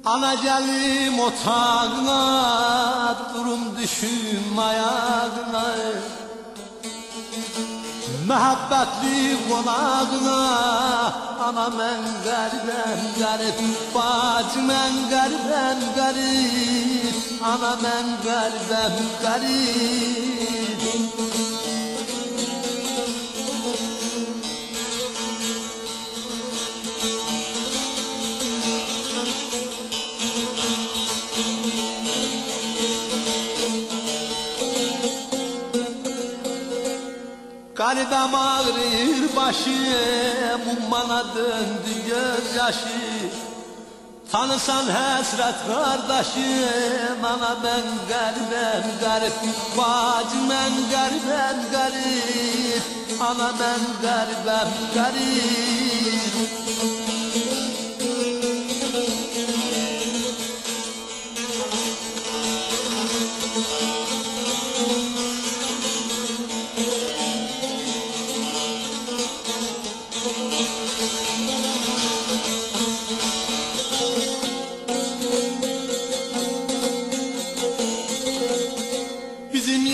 Anacalim otağına, durum düşüm ayağına, mehabbetli konağına. Anam en garibem garip, bacım en garibem garip, anam en garibem garip. Garibem ağrır başım, ummana döndü gözyaşı. Tanısan hasret kardeşim, ana ben garibem garip, bacım en garibem garip, ana ben garibem garip.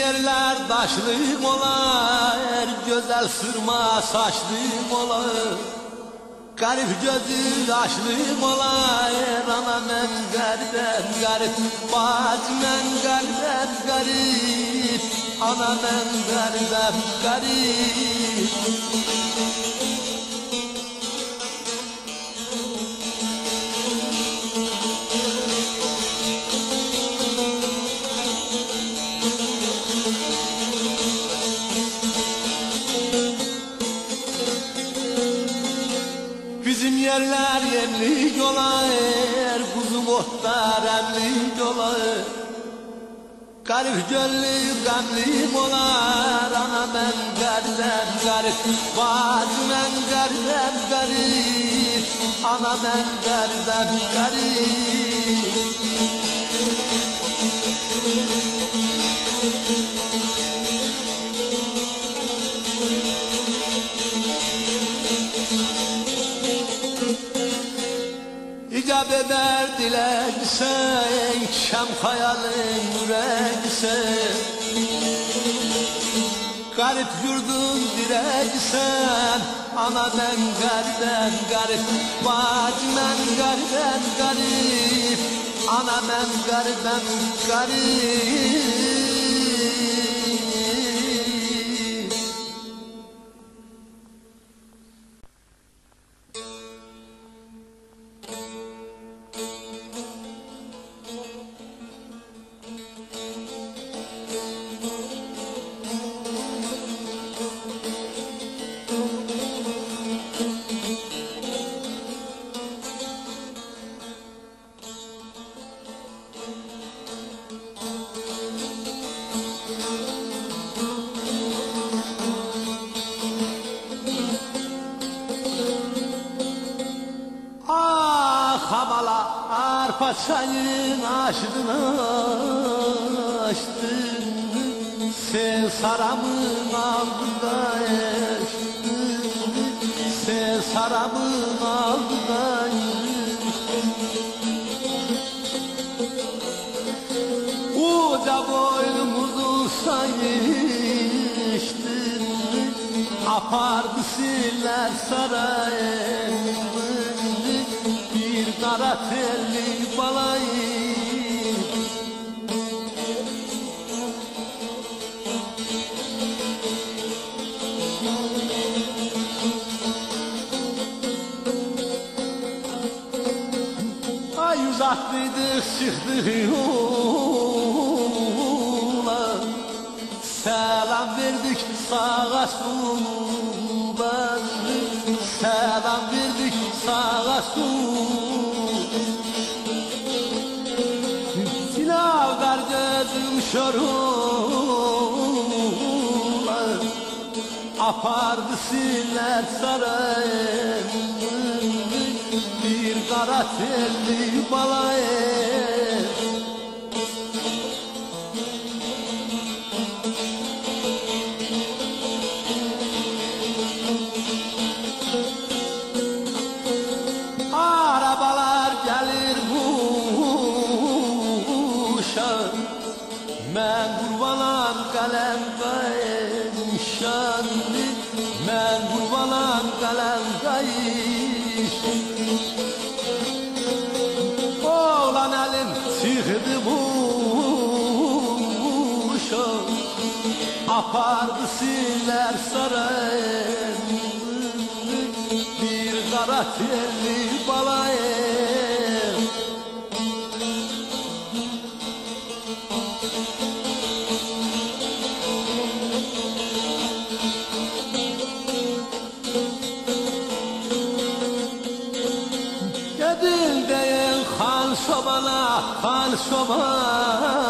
Yerler taşlım ola, her güzel sırma saçlım ola. Garip gözü açlım ola, her anam en garibem garip, bacım en garibem garip, anam en garibem garip. Bizim yerler yemlik ola, er kuzum otlar emlik ola. Garip gönlü gamlim olar, anam en garibem garip, bacım en garibem garip, anam en garibem garip. İcab eder dileksen, şam hayalin yüreksen. Garip yurdun direksen, ana ben garibem garip, bacım en garibem garip, ana ben garibem garip. Hamala arpa çayın açtın açtın, sen saramın aldığında açtın, sen saramın aldığında. Koca boynumuzu sayıştın, apardı siller sarayı. Kara telli balayı, ay uzaklıydık çıktık yola, selam verdik sağa sola, selam verdik sağa sola. şorular apardı siller sarayım bir kara telli balayım. Arabalar gelir kuşa, men kurbanan kalem kayışandı, men kurbanan kalem kayış. Oğlan elim çıktı kuşa, apardı siller sarayım bir kara telli balayım. Gedin deyin han sobana, han sobana,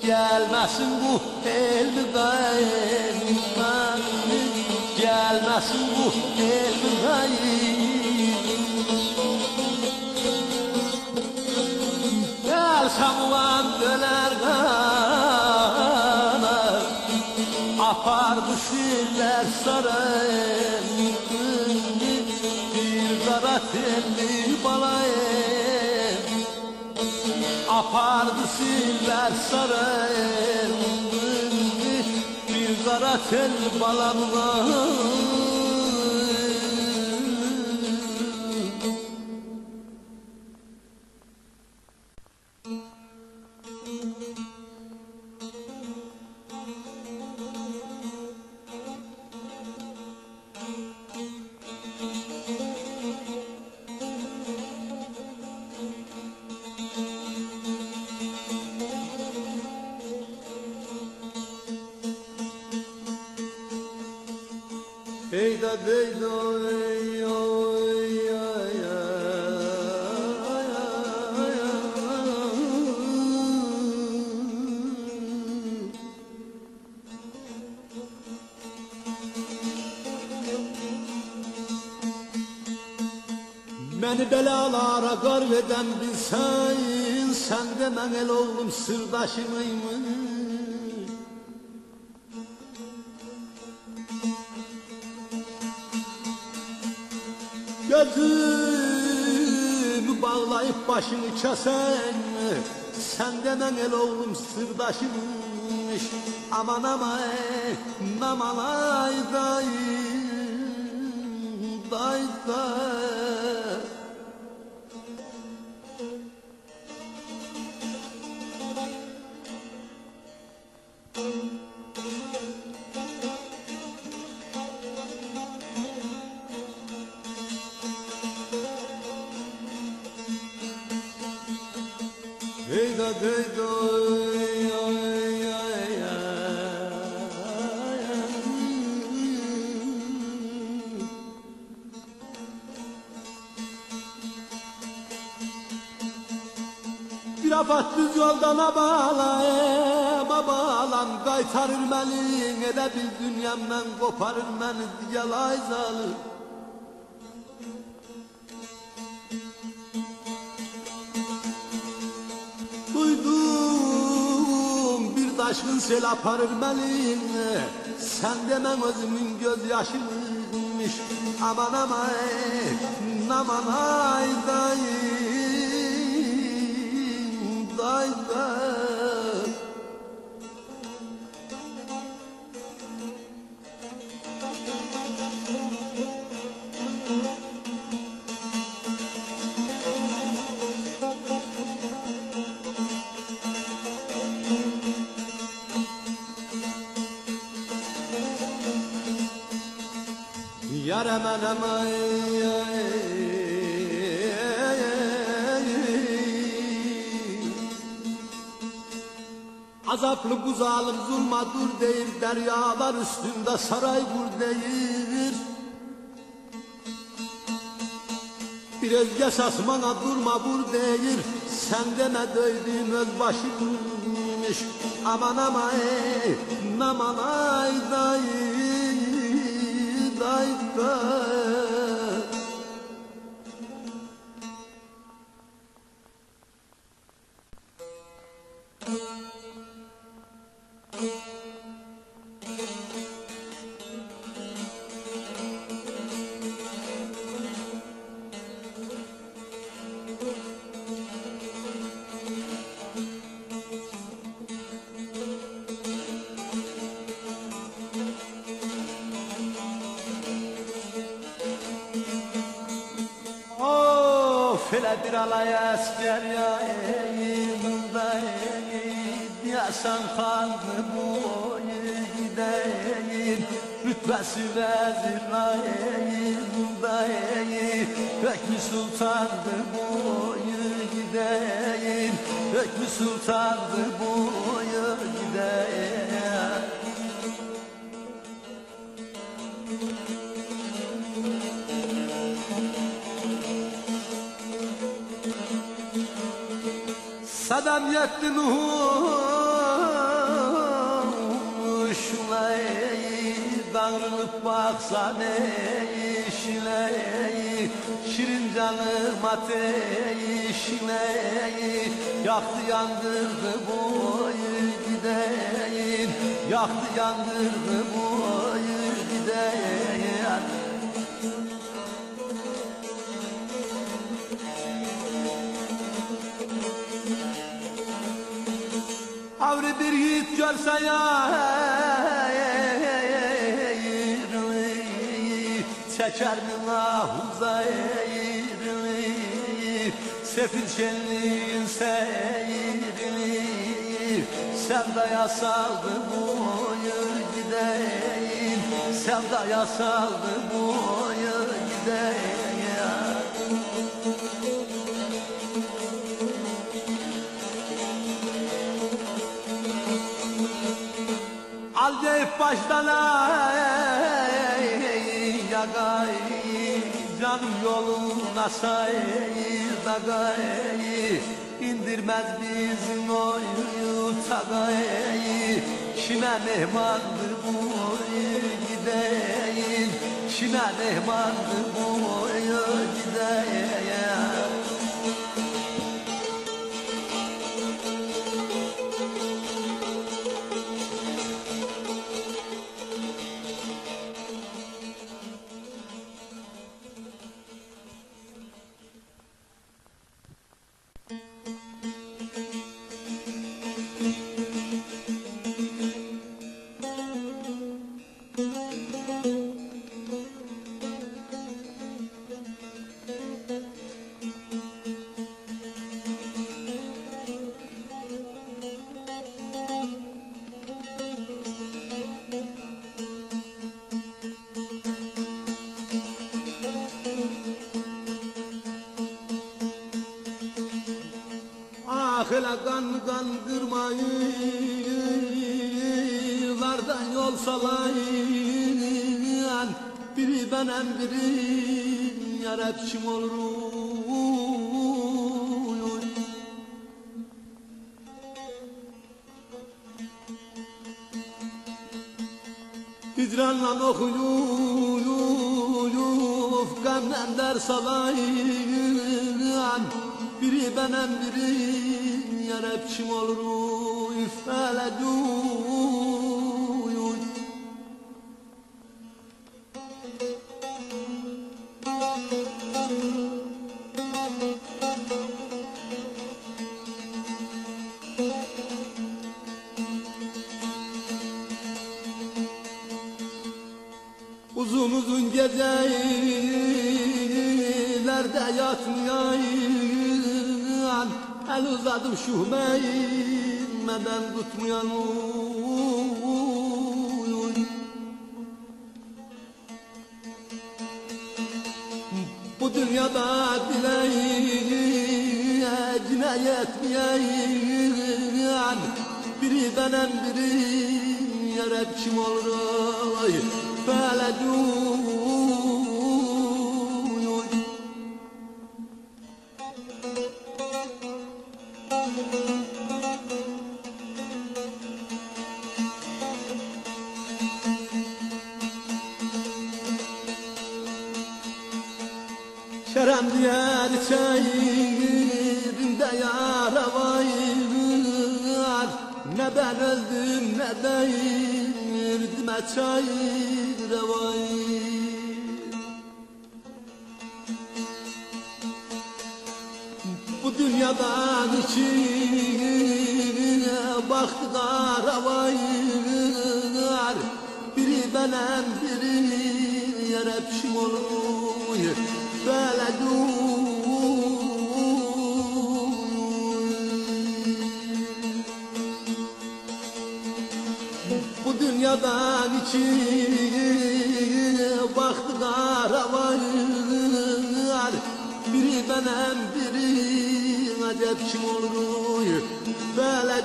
gelmesin bu elmi kayman, gelmesin bu elmi kayman. Gelsem ulan döner kana, apardı siller sarayım bir kara telli balayım. Apardı siller sarayım bir kara tel balayım. Hey da dey do yo ya ya Məni belalara qarv edən bilsən, sən de mən el oğlum sırdaşımıymış. Gözümü bağlayıp başını kesen, sen de mən el oğlum sırdaşımmış. Aman aman, aman ay day, day day. Hey da hey da ya ya ya. Bir afat düz yoldan bağlan qaytarır məni, elə bil dünyamdan qoparır məni diyalay zalim. Duydum bir daşkın sel aparır məni, sən demən özümün göz yaşıymış. Aman aman, aman ay dayım, day day. Yar aman aman azaplı bu zalim zulma dur deyir, deryalar üstünde saray kur deyir. Bir Bir özge sasmana durma vur deyir, sen deme döydüğüm öz başımmış. Aman ama aman ay dayı dayı dayı. Feledir alay asker ya elimde diyasan kaldı boyu gideyim. Rütbesi vezir layımda Hükmü sultandı boyu gideyim. Hükmü sultandı boyu gideyim. Sadam yetti Nuh'uşlay Dağırılıp baksa ne işley Şirin canım ateşley Yaktı yandırdı boyu gideyim. Yaktı yandırdı boyu gideyim. Avri bir yiğit görse ya çeker mi nahuza sefil şenliğin seyrini sevdaya saldı boyu gideyim. Sevdaya saldı boyu gideyim. Al deyip baştan yakay canım yoluna sayır da gay indirmez bizim oyu tagay. Kime mehmandır boyu gideyim. Kime mehmandır boyu gideyim. Hele kan kırmayılardan yol salayın. Biri benem biri yar hepşim olur. Hicranla okuyup gamden ders alayın. Biri benem biri yar hepşim olur. Üfele duyun. Uzun uzun gecelerde yatmayan, el uzadım şuhmeymeden tutmayan. Bu dünyada dileğine yetmeyen, biri benem biri yar hepşim olur. Fele duyun. Kerem diğer çayırında yara var. Ne ben öldüm ne derdime çayıra var. Bu dünyadan içine baktılar var. Biri benim biri yere pişim olur. Böyle bu dünyadan içine baktılar var. Biri benim biri acep kim olur. Böyle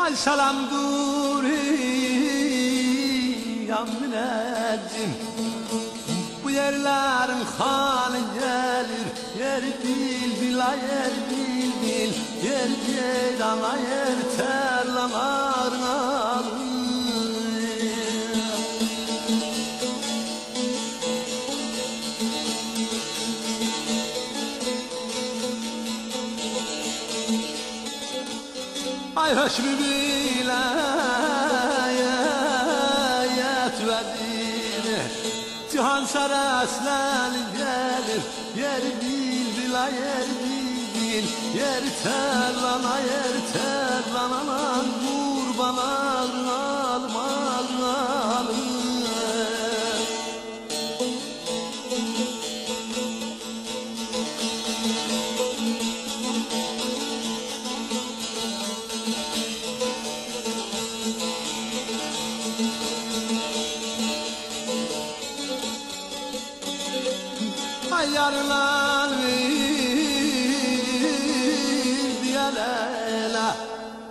ay salam duriyam müneccim. Bu yerlerin hali gelir. Yer bil bil ay yer bil bil. Yer ceylan ay yer terlanar alır. Ay hoş bir vilayet verdin. Cihan saraslan gelir. Yer bil bil ay yer bil bil. Yer terlana yer terlana. Kurban alın alım alın alın. Yarılan diyelela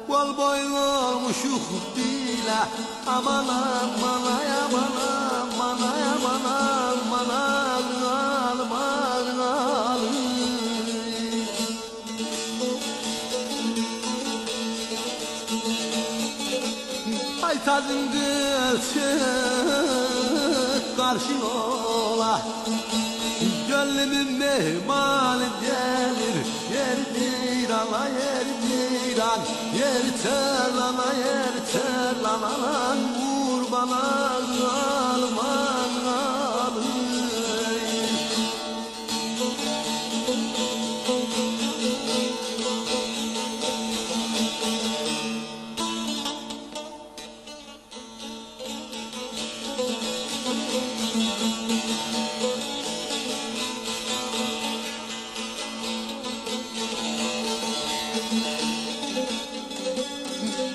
bol boylu olmuşuk bile. Aman aman ay aman aman ay aman aman alım alım alım. Ay tazın çık karşı ola. Gönlümün mehmanı gelir. Yer dirana yer diran. Yer terlana yer terlana. Kurban alım alım.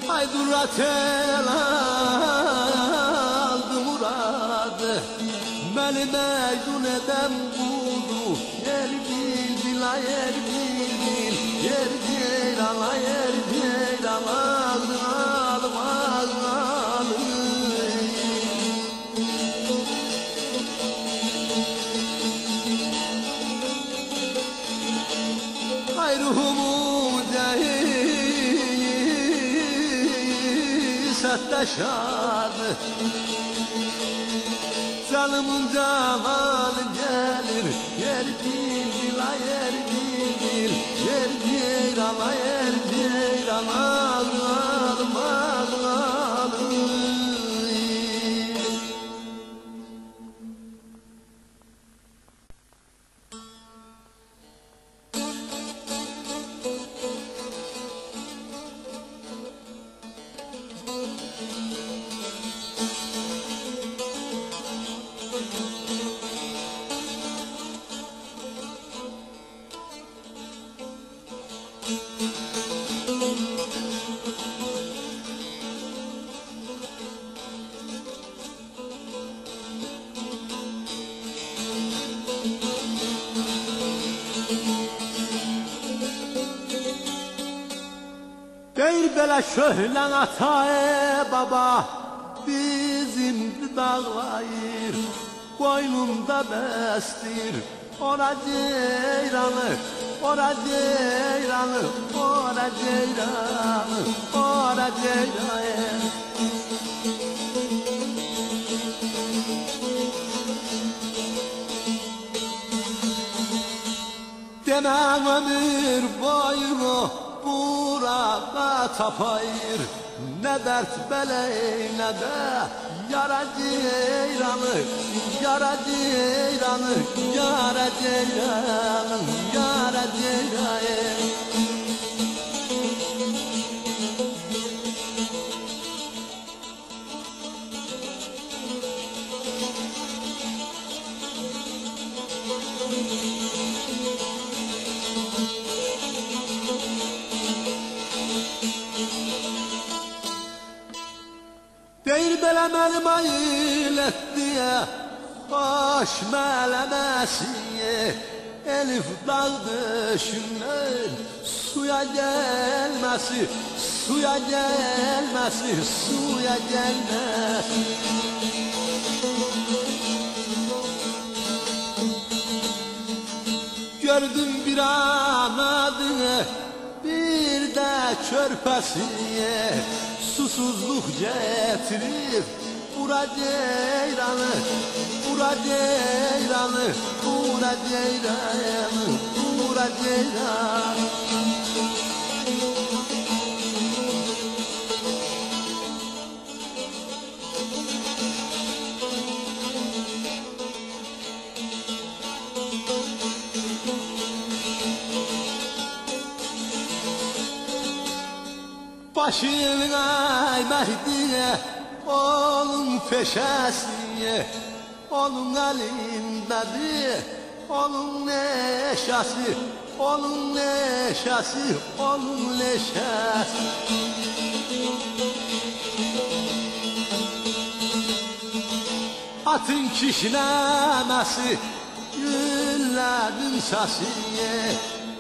Ay duratel aldı muradı. Beni mecnun eden buldu. Yer bil bil ay yer bil bil. Yer ceylan ay yer ceylan. Alın alım alın alın. Ay ruhumu serttaşadı. Canımın cananı gelir. Yer bil bil ay yer bil bil. Yer ceylan ay yer ceylan. Alın alım alın alın. belə şöhlen atae baba bizim dağlayır, koynunda bestir ora ceyranı, ora ceyranı, ora ceyranı, ora ceyranı. Demem ömür boyu burada tapayır, ne dert beley ne de yara ceyranı, yara ceyranı, yara ceyranı, yara ceyranı. Deyir belə mənim ayıl etdiyə, baş mələməsiyə, Elif dağ döşündən suya gəlməsi, suya gəlməsi, suya gəlməsi. Gördüm bir anadını, bir də körpəsiyə, susuzluk getirir bura ceyranı, bura ceyranı, bura ceyranı, bura ceyranı. Başını eğməkdiyə, onun peşəsiyə, onun elindədir, onun neşəsi, onun neşəsi, onun neşəsi. Atın kişnəməsi, güllərin səsiyə,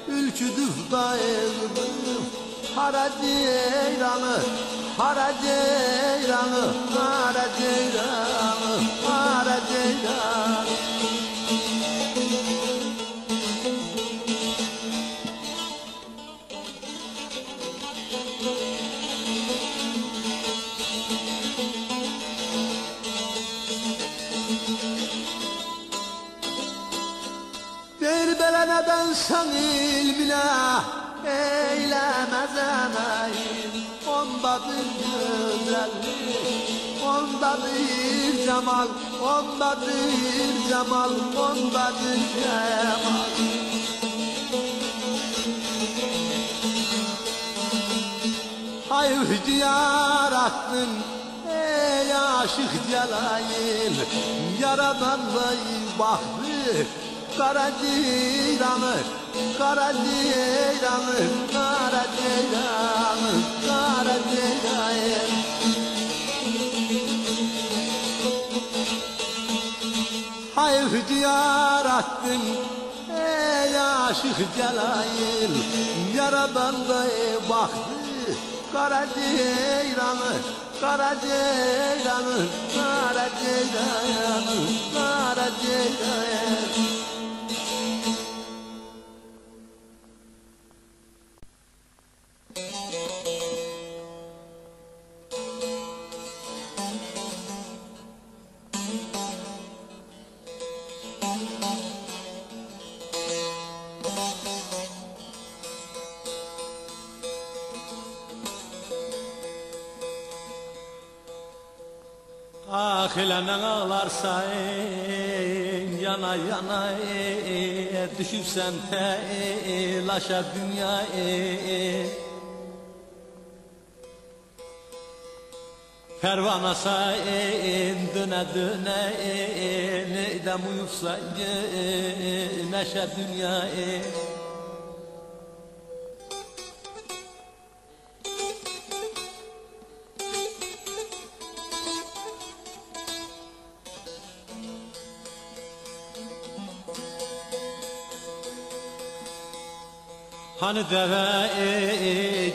ülküdür dayıldım. Hara ceyranı, hara ceyranı, hara ceyranı, hara ceyranı. Deyir belə nədən sən ilminə eylemez emeğim, ondadır güzellik, ondadır cemal, ondadır cemal, ondadır cemal. Hayır yarattın ey aşık Celayil, yaradan da baktı kara ceyranı, kara ceyranı, kara ceyranı, kara ceyranı. Hayır yarattın ey aşık Celayil, yaradan da baktı kara ceyranı, kara ceyranı, kara ceyranı, kara ceyranı. Ah eləmən ağlarsan, yana yana düşübsən telaşa dünyaya. Pervana sayın döne döne neydem uyusan neşe dünyaya. Hani deve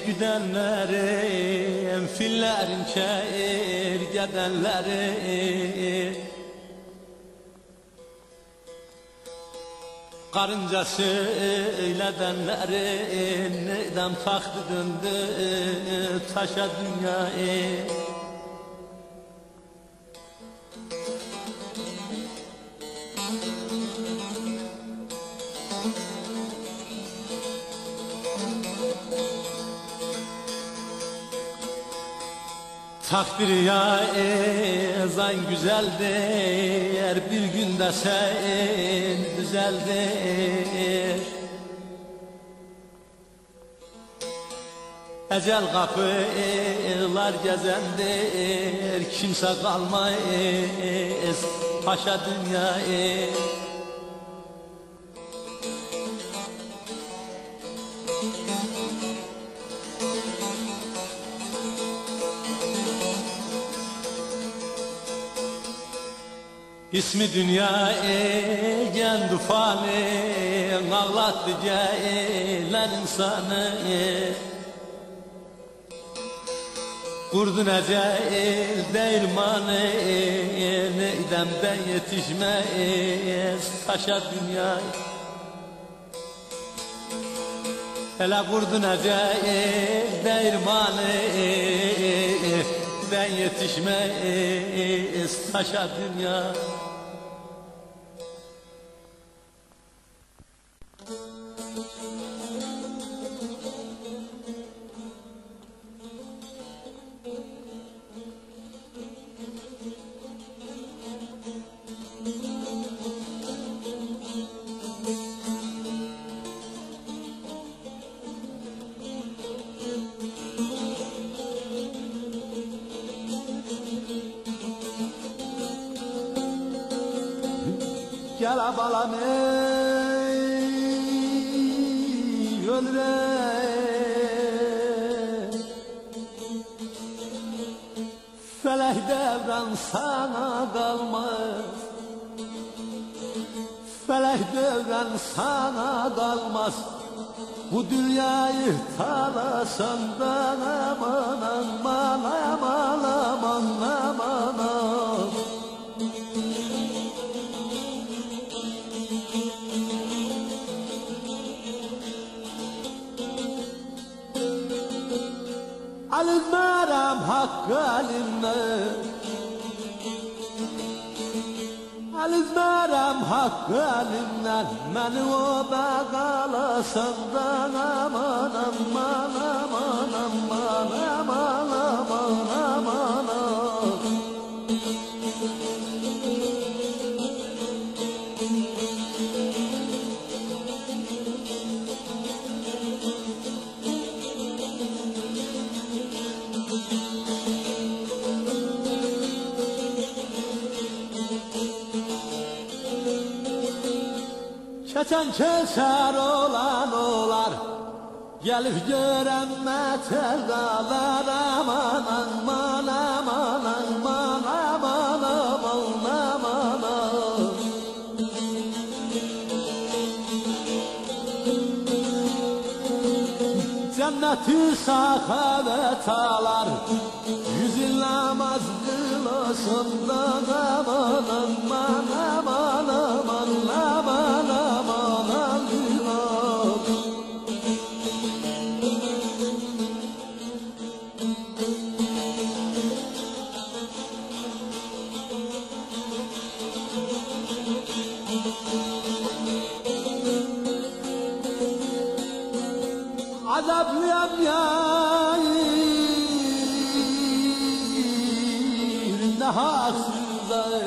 güdenlerim, fillerin çeyir gedenleri, karınca söyledenlerin, neyden taktı döndü taşa dünyayı. Takdir ya ezan güzeldir, bir günde sen düzeldir. Ecel kapılar gezendir, kimse kalmayız paşa dünyayı. İsmi dünya egen tufanı, ağlattı ceylan insanı. Kurdun ecel değirmanı, neyden ben yetişmeyiz taşa dünya. Hele kurdun ecel değirmanı, ben yetişmeyiz taşa dünya. Gel abalam ey ölürüm, felek devran sana kalmaz, felek devran sana kalmaz. Bu dünyayı talasan da aman aman aman aman aman aman. Alizmeram hakkı alimle, alizmeram hakkı alimle, beni o da kalasan da aman aman aman aman aman aman aman aman. Keçen keser olan olar, gelip gören metellalar. Aman aman aman aman aman aman aman aman. Cenneti sahavet alar, yüzün namaz kılasın da aman aman aman aman aman aman. Azablıyam yerinde haksızlar,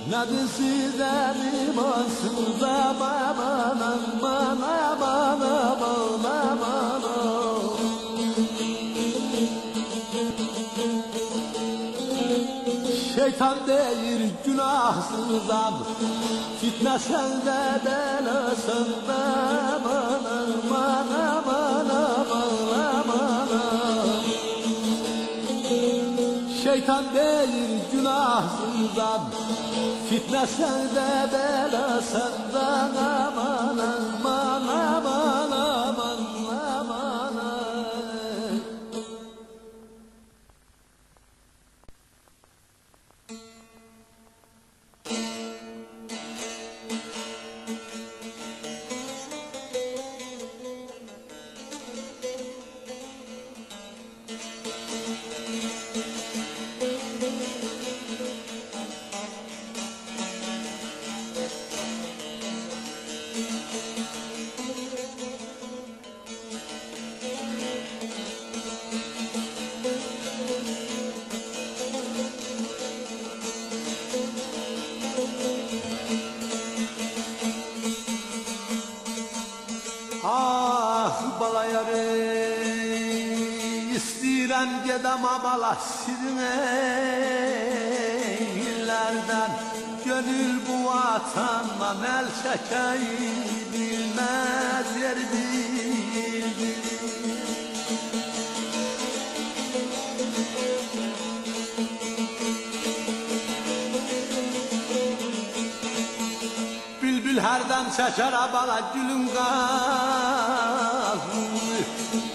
ne de sizden imansız. Aman aman aman aman aman aman. Şeytan değil günahsızam, fitne sende belasında. Aman aman aman aman aman. Şeytan değil günahsızam, fitne sende belasında. Aman aman aman aman. gedem amala sizin illerden. Gönül bu vatandan el çekeyi bilmez yer bildi. Bülbül her dem çeker abala gülün gazını.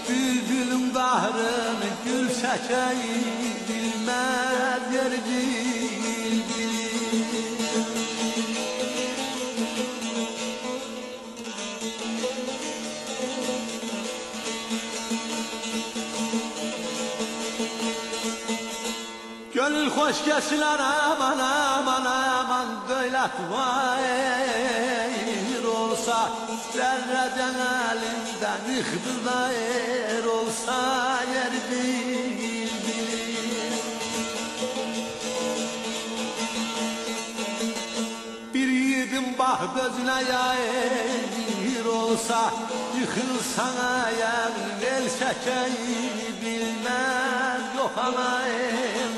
Bülbülün dahrını gül çekeyi bilmez yer bildi. Gönül hoş gelsinler aman aman aman döylet vayr olsa zerreden elimden iktidar olsa yer bildirir. Bir yiğidin bak gözüne yayır olsa yıkılsan ayağın el çekeyi bilmez yok anayım.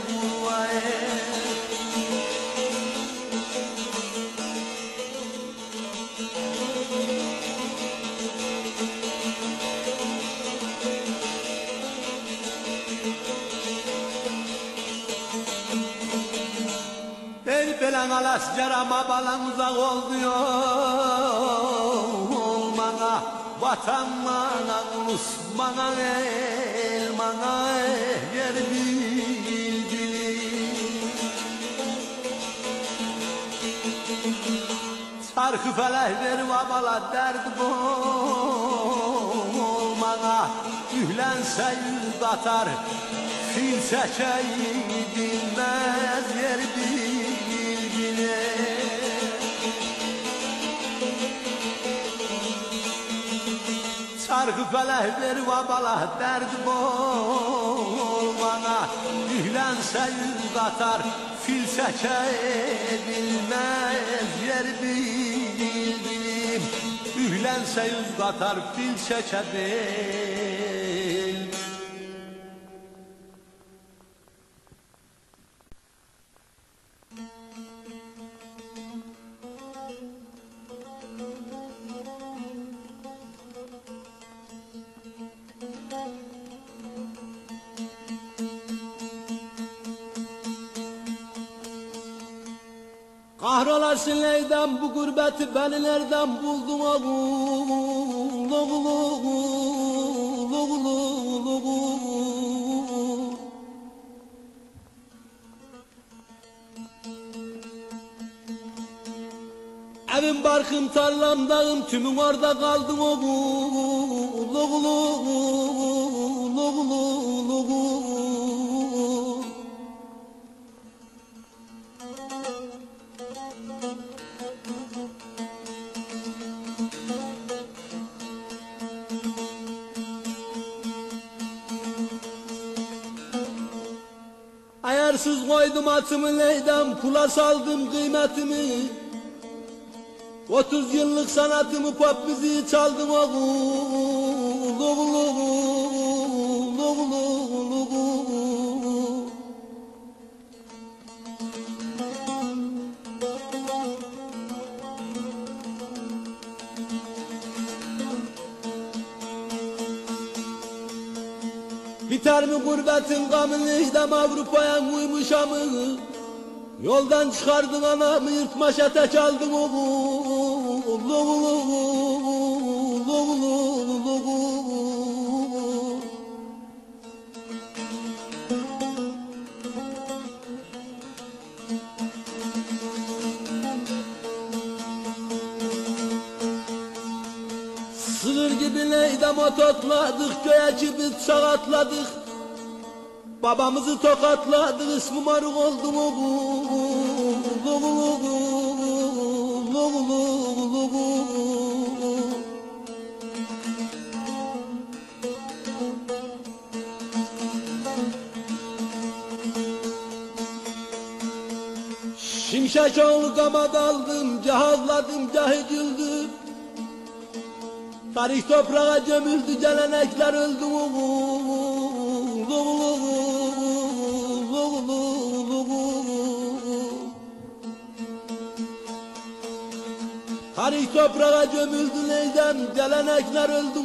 El belen alas yarama balan uzak ol diyor bana. Vatan bana, ulus bana, el bana, yer bildirir. Çarkı feleh ver babala derdi bol bana. Ühlense yüz atar, fil çekeyi bilmez yer bildirir. Çarkı feleh ver babala derdi bol bana. Ühlense yüz atar, fil çekeyi bilmez yer bildirim. Ühlense yüz atar, fil çekeyi. Kahrolasın Leydem bu gurbeti beni nereden buldun oğul oğul oğul oğul oğul. Evim barkım tarlam dağım tümün orada kaldım oğul oğul oğul oğul oğul. Ayarsız koydum atımı Leydem, kula saldım kıymetimi. 30 yıllık sanatımı pop müziği çaldım oğul oğul oğul oğul oğul. Biter mi gurbetin gamı Leydem, Avrupa'ya uymuşamı. Yoldan çıkardın anamı, yırtmaş ateş aldın oğul oğul oğul oğul oğul. Sığır gibi Leydem ototladık, köye gibi çağatladık. Babamızı tokatladı, ismi maruk oldum oğul oğul oğul oğul. Şimşek oğlu gama daldım, cihazladım cahicildim. Tarih toprağa gömüldü, gelenekler öldü oğul oğul oğul. Tarih toprağa gömüldü neydem, gelenekler öldü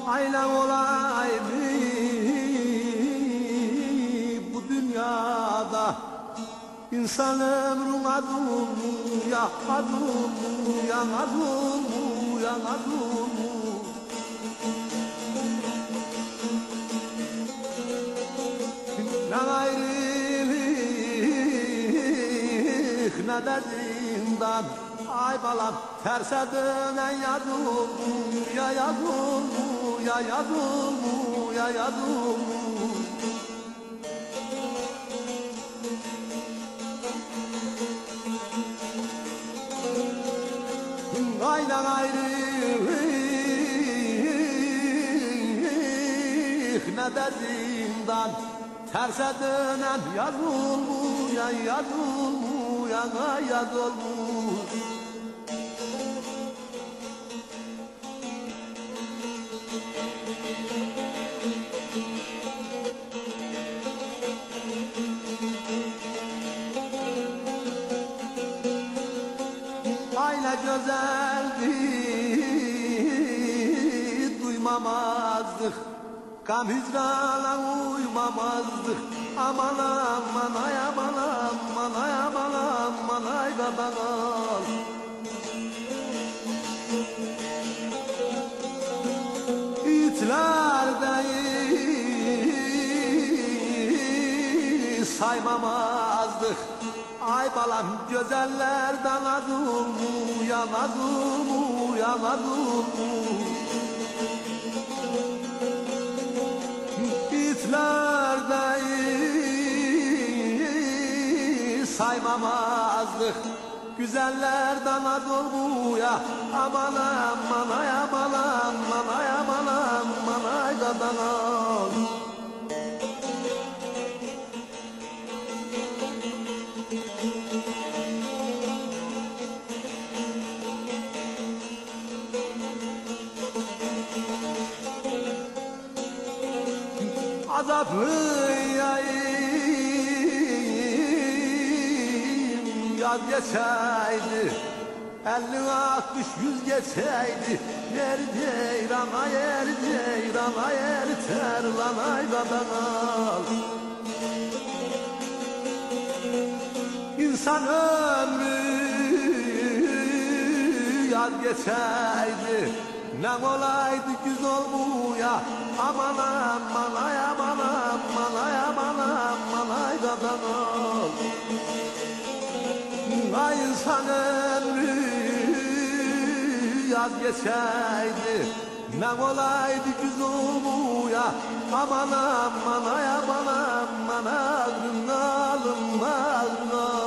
Aynen olay bu dünyada İnsan ömrün adın ya adın ya adın ya adın Ne ayrılık ne de zindan Ay balam terse dönen yadım ya yadım ya yadım ya yadım Aynen ayrılık ne de zindan Terse dönen yazılmış ya yazılmış ya yazılmış Aile güzeldi duymamazdık Gam hicrana uymamazdık Aman aman ay aman aman ay aman aman ay gadanal İtlerdeyi saymamazdık Ay balam güzellerden adım yanadım yanadım İtlerdeyi saymamazdık Güzellerden adım ya aman aman ay aman aman ay aman aman ay gadanal Azaplı yayım yaz geçeydi 50-60-100 geçeydi Yer ceyrana yer ceyrana yer terlanay gadanal İnsan ömrü yaz geçeydi Ne olaydı güz olmuya Aman aman ay aman aman ay aman aman ay gadanal Ay insan ömrü yaz geçeydi Ne olaydı güz olmuya Aman aman ay aman aman ağrın alın ağrın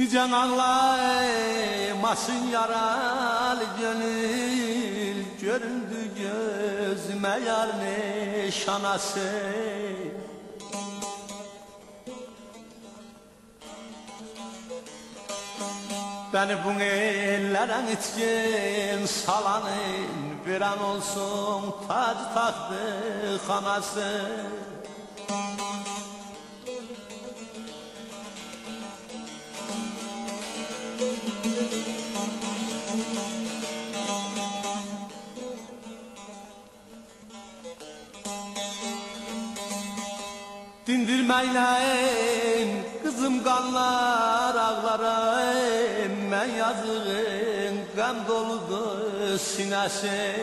Yücen ağlaymasın yaralı gönül Göründü gözüme yar nişanası Beni bu ellerden itkin salanın Bir an olsun tac taktı kanası Dindirmeyin kızım kanlar ağlarım, ben yazığın kan doludur sinesi.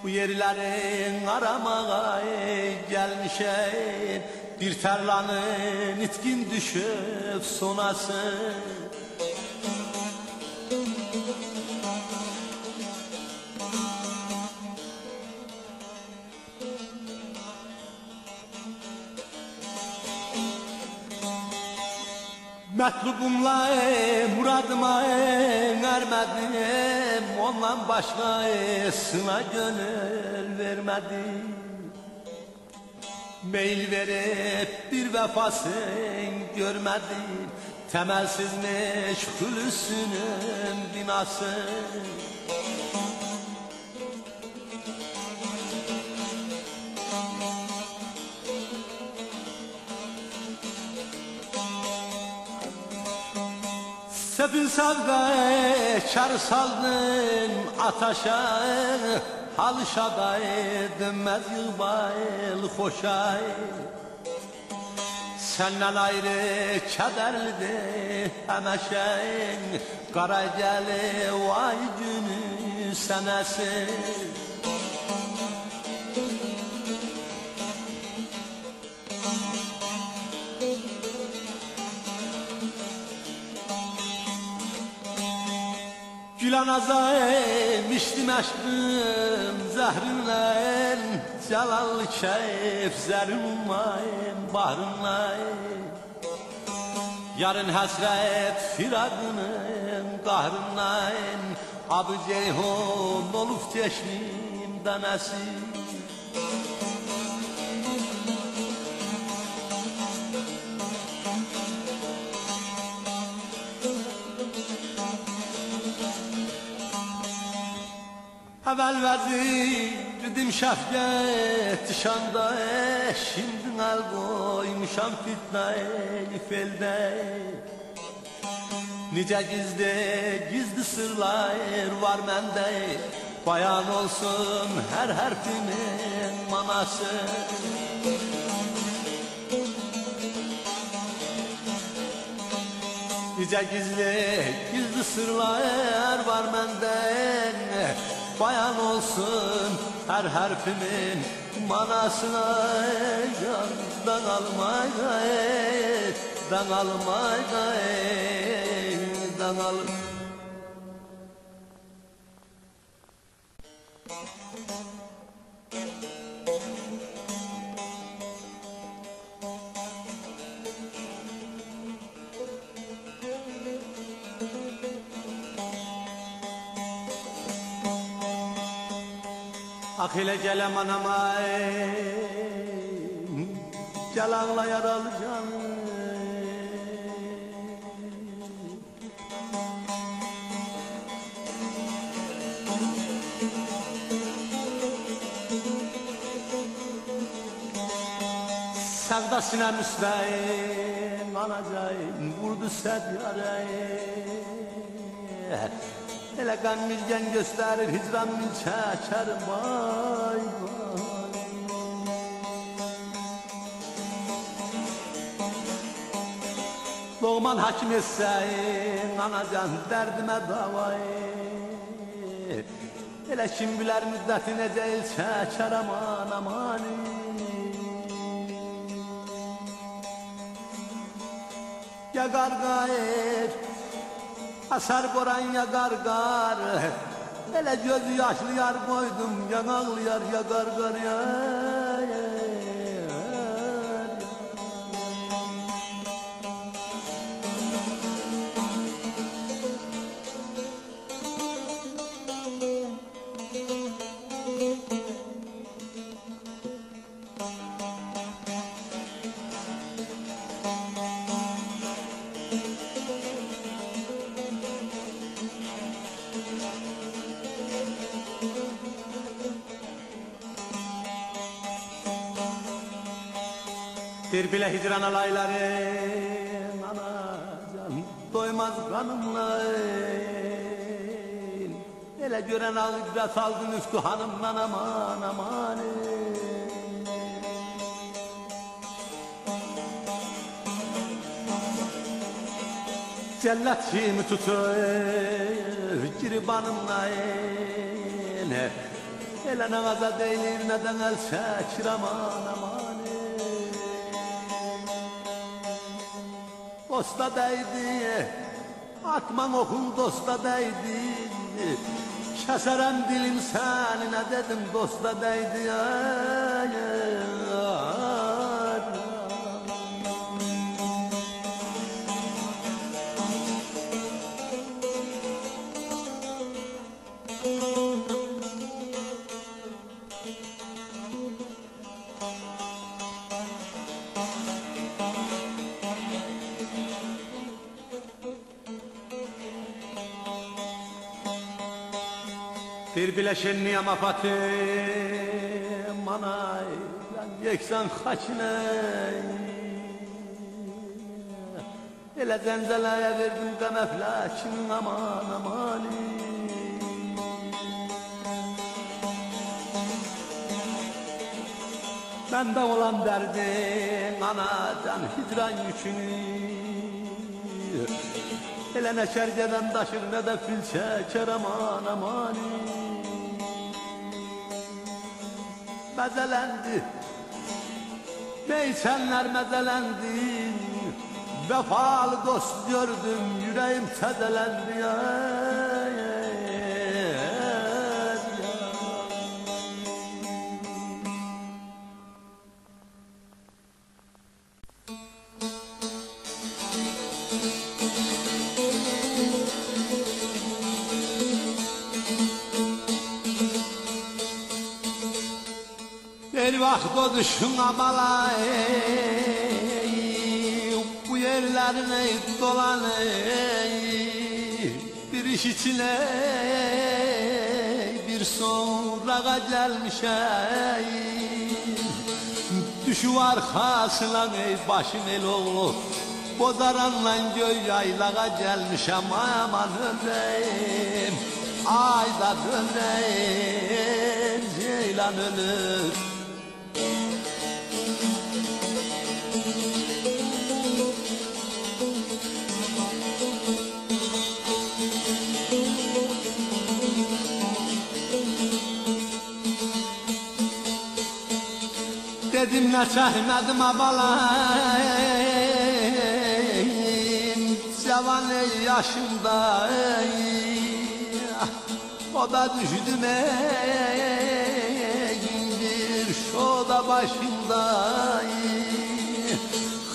Bu yerlerin aramaya gelmişim, bir tarlanın itkin düşüp sonası. Metlubumla muradıma ermedim, ondan başkasına gönül vermedim. Meyil verip bir vefasın görmedim, temelsizmiş Hulusi'nin binası. Sefil sevde çar saldın ataşa, halşada dönmez yılbayıl hoşay. Senden ayrı kederlidir hemeşen, kara geli vay günü senesi. Gülen azayım içtim aşkım zehrinle, celallı keyif zerrinmayım bahrınla. Yarın hasret firakının kahrınla, Abı Ceyhun olup çeşmimden esir. Evvel verirdim şefkat şanda, şimdi el koymuşam fitne-i felde. Nice gizli sırlar var mende, bayan olsun her harfimin manası. Nice gizli sırlar var mende, bayan olsun her harfimin manasına. Candan almaya, dan almaya, dan almaya. Ah ile gelem anama, yalanla yaralı canım. Sevda sinem üsteyim, anacayım, vurdu sedyarayım. Hele kan müjgan gösterir, hicran min çeçerim, vay vay. Doğman hakim etseyin, anacan derdime davayı. Hele kim biler müddeti neceyil çeçer, aman aman. Ya gargayır, asar boran ya gargar, hele gözü yaşlı yar koydum, ya ağlıyar ya gargar ya. Bir bile hicran alaylarım anacan, doyma doymaz kanımla. Hele gören ağızda saldı müftü hanımdan aman aman. Cellat kimi tutur giribanımla. Hele nağaza değilir neden el çekir aman aman. Dosta değdi, atman okun dosta değdi. Keserem dilim senine dedim dosta değdi. Bir bileşen niyamafatı manay yeksan haçine. Ele zenzelaya verdim demeflakin aman aman. Bende olan derdin anadan hicran yükünü. Ele ne şerceden taşır ne de fil çeker aman aman. Mezelendi, meysenler mezelendi. Vefalı dost gördüm, yüreğim tezelendi ya. Bir vaxt o düşün amalay, bu yerlerine dolan bir iş içine bir sonra gelmiş düşü arkasına başım el oğlu bozaranla göy yaylağa gelmiş aman ömrüm ayda dönem ceylan ölür. Dedim ne çekmedim abalayım Cavan yaşımda o da düştüm bir şu da başımda.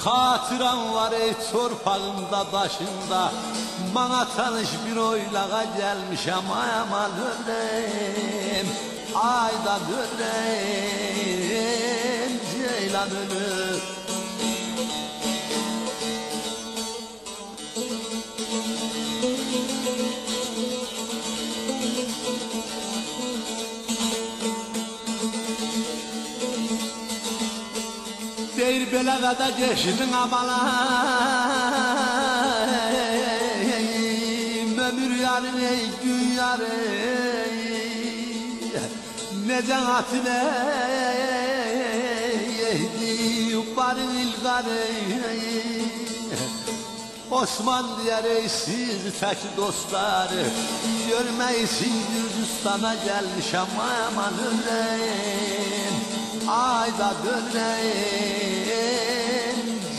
Hatıram var torpağımda başında. Bana tanış bir oylağa gelmiş aman ömrüm ayda dönem ceylan ölür. Deyir belə qədər geçdin amalayım ömür yarın ey gün yarın necə atın eydi barın ilgarı. Osman diyər ey siz tək dostları görmək için Gürcüstana gelmiş aman ömrüm ayda dönem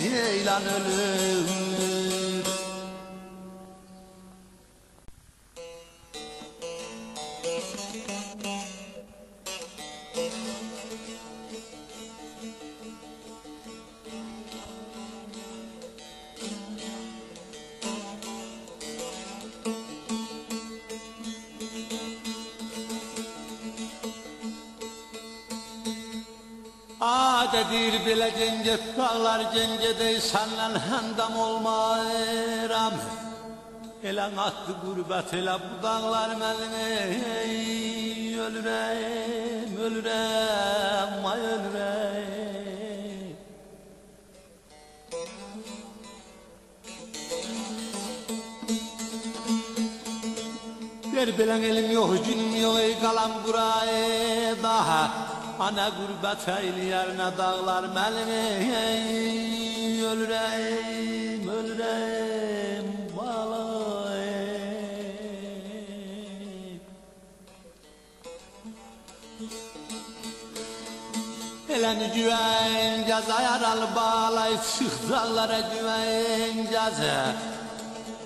ceylan ölür. Adedir belə cengət dağlar cengədə sənlə həndam olmayıram. Elə atdı qürbət elə bu dağlar mənə ölürəm, ölürəm, ay ölürəm. bilen elim yok, günüm yok, ey kalan buraya daha. Ana gurbet eyleyerine dağlar melimi, ölürüm, ölürüm, balayım. Eleni güvencez, ayaralı bağlayıp çık dağlara güvencez.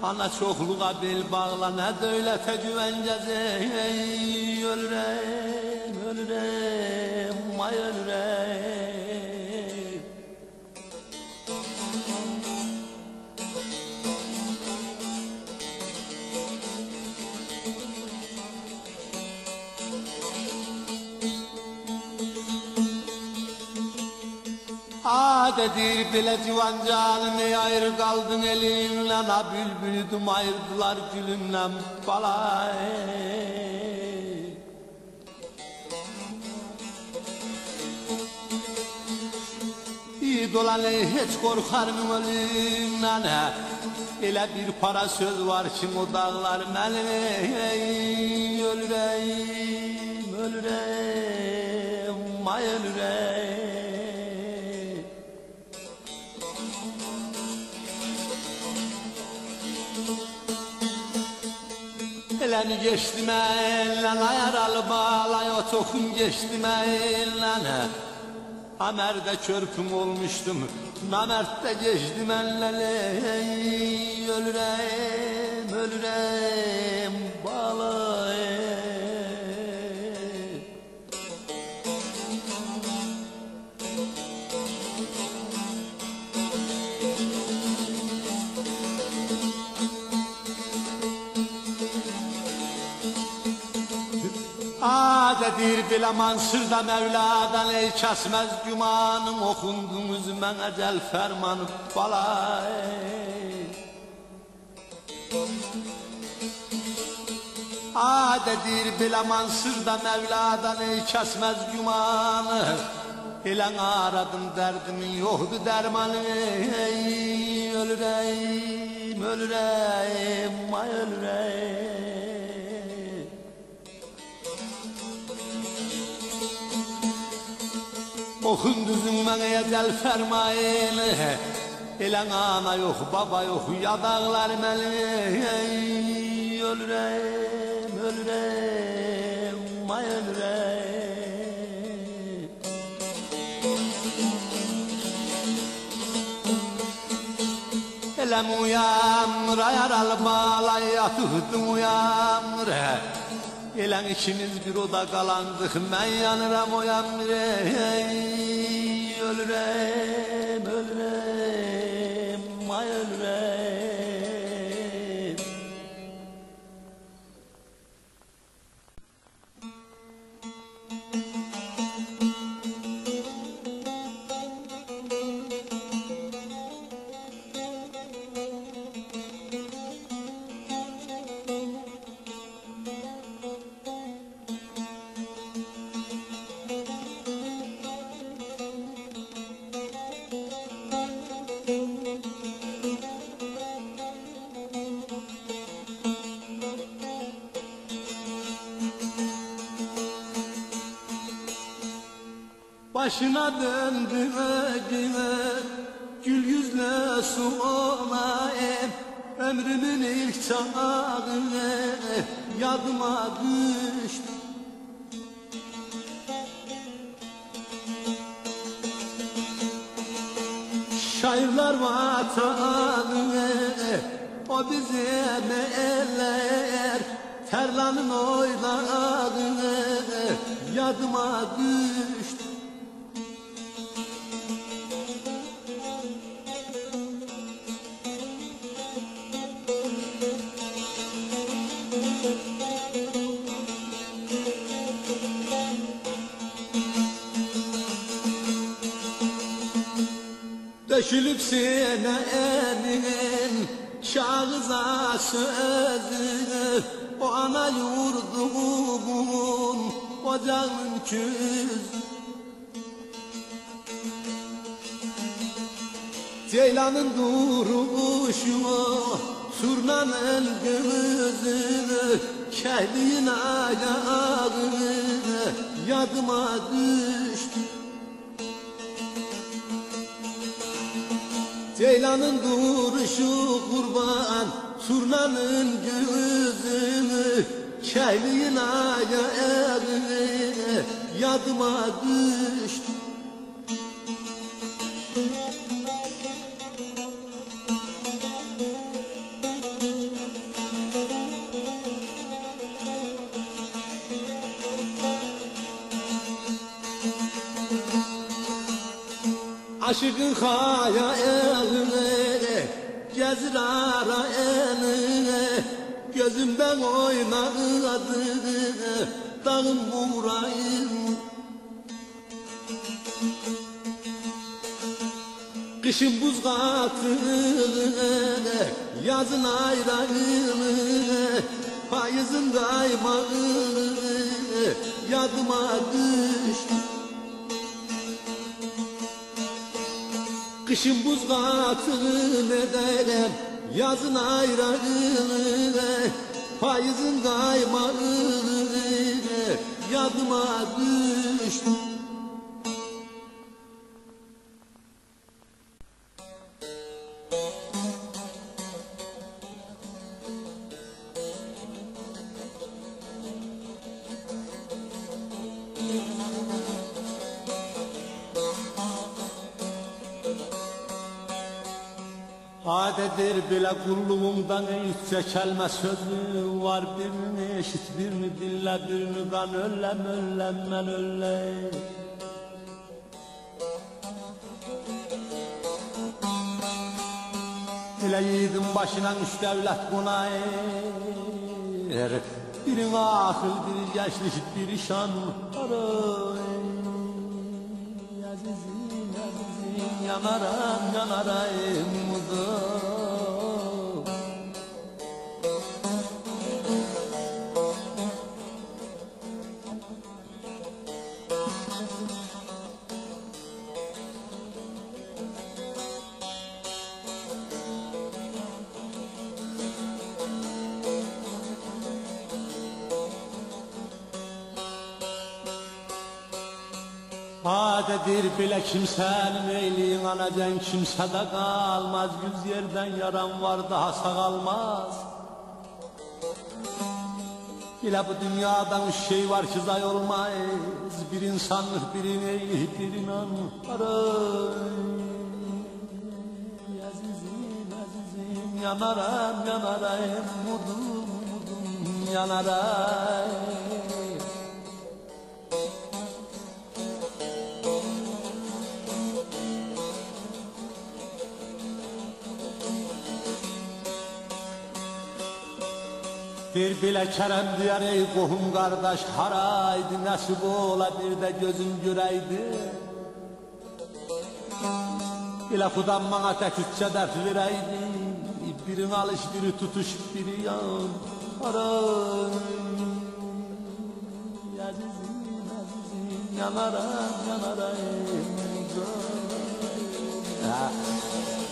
Ana çokluğa bel bağla, ne dövlete güvencez. Ölürüm, ölürüm, may ölürüm. Adedir bile civan canım, ey ayrı kaldın elinle. Ha bülbülüdüm ayırdılar gülümle balayı. İyi dolan hiç korkar mı ölümden? Elə bir para söz var ki o dağlar mənim. Ölürəm, ölürəm, ay ölürəm. Eləni geçdim ələn, ayaralı bağlay, o toxum geçdim ələn. Amərdə körpüm olmuşdum, namərddə geçdim ələn. Ölürəm, ölürəm, bağlay. Adedir bile mansırda Mevla'dan, ey kesmez gümanım, okundunuz mən ecel fermanı balay. Adedir bile mansırda Mevla'dan, ey kesmez gümanı. Elan aradım derdimin yoktu dermanı. Ölürəm, ölürəm, ay ölürəm. Okunduzun mənə ecel fermayını. Elən ana yok, baba yok, yadaqlar mənim. Ölürəm, ölürəm, ay ölürəm. Eləm uyanır, ayaralı bağlay, yatıqdım uyanır. Elən ikimiz bir oda qalandıq, mən yanıram uyanır. Ölürəm, ölürəm, ay ölürəm. Başına döndü ödüme, gül yüzlü sulayım. Ömrümün ilk çağı yadıma düştü. Şairler vatanı, o bize eller. Terlanın oynadı, yadıma düştü. Döşülüp senenin kağıza sözü, o ana yurdumun ocağın küz. Ceylanın duruşu, surnanın gözü, Kelin ayağı yadıma düştü. Ceylanın duruşu kurban, turnanın gözümü, kelin ayağı yadıma düştü. Aşıkın hayaline gezir ara eline, gözümden oynadı dağım vurayım. Kışın buz katını, yazın ayrayını, payızın kaymağını yadıma düştü. Kışın buz katını ederim, yazın ayranını, payızın kaymağını yadıma düştü. Adedir bile kulluğumdan hiç çekelme sözü var. Birini eşit, birini dinle, birini ben öllem, öllem, ben öllem. Hele yiğidin başına üç devlet buna er. Biri akıl, biri gençlik, biri şan. Azizim, azizim, yanaram, yanarayım muzum. Adedir bile kimsenin eyliğin anacan, kimsede kalmaz. Yüz yerden yaran var daha sağalmaz. Bile bu dünyadan üç şey var ki zay olmaz. Bir insanlık, birin eylik, bir inan. Azizim, azizim, yanaram, yanarayım, mudum, mudum, yanarayım. Bir bile kerem diyar ey kohum kardeş, haraydı nasip ola bir de gözüm göreydi. İle kudan bana tek üç sedef vereydi, birin alış, biri tutuş, biri yan. Haray, azizim, azizim, yanaram, yanarayım.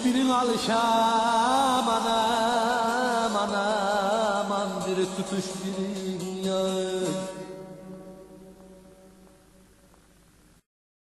Birin alış, aman, aman, aman, biri tutuş, biri yan.